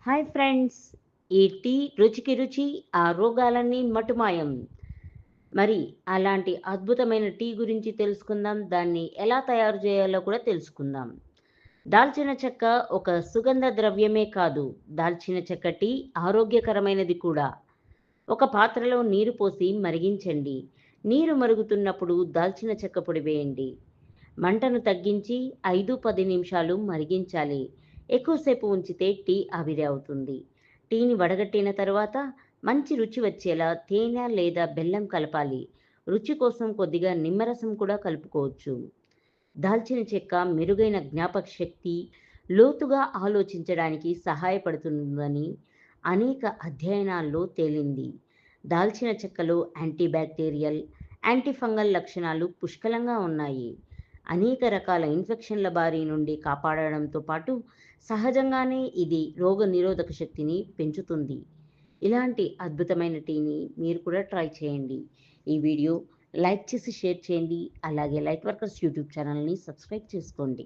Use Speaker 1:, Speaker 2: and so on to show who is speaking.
Speaker 1: Hi friends! ఈ tea రుచికి రుచి, ఆ రోగాలన్నీ మటుమాయం. మరి అలాంటి అద్భుతమైన టీ గురించి తెలుసుకుందాం. దాన్ని ఎలా తయారు చేయాలో కూడా తెలుసుకుందాం. దాల్చిన చెక్క ఒక సుగంధ ద్రవ్యమే కాదు, దాల్చిన చెక్క టీ ఆరోగ్యకరమైనది కూడా. ఒక పాత్రలో నీరు పోసి మరిగించండి. నీరు మరుగుతున్నప్పుడు దాల్చిన చెక్క పొడి వేయండి. మంటను తగ్గించి 5-10 నిమిషాలు మరిగించాలి. ఎక్కువసేపు ఉంచితే టీ ఆవిరి అవుతుంది. టీని వడగట్టిన తర్వాత మంచి రుచి వచ్చేలా తేనె లేదా బెల్లం కలపాలి. రుచి కోసం కొద్దిగా నిమ్మరసం కూడా కలుపుకోవచ్చు. దాల్చిన చెక్క మెరుగైన జ్ఞాపక శక్తి, లోతుగా ఆలోచించడానికి సహాయపడుతుందని అనేక అధ్యయనాల్లో తేలింది. దాల్చిన చెక్కలో యాంటీబ్యాక్టీరియల్, యాంటీఫంగల్ లక్షణాలు పుష్కలంగా ఉన్నాయి. అనేక రకాల ఇన్ఫెక్షన్ల బారి నుండి కాపాడడంతో పాటు సహజంగానే ఇది రోగనిరోధక శక్తిని పెంచుతుంది. ఇలాంటి అద్భుతమైన టీని మీరు కూడా ట్రై చేయండి. ఈ వీడియో లైక్ చేసి షేర్ చేయండి. అలాగే లైట్ వర్కర్స్ యూట్యూబ్ ఛానల్‌ని సబ్స్క్రైబ్ చేసుకోండి.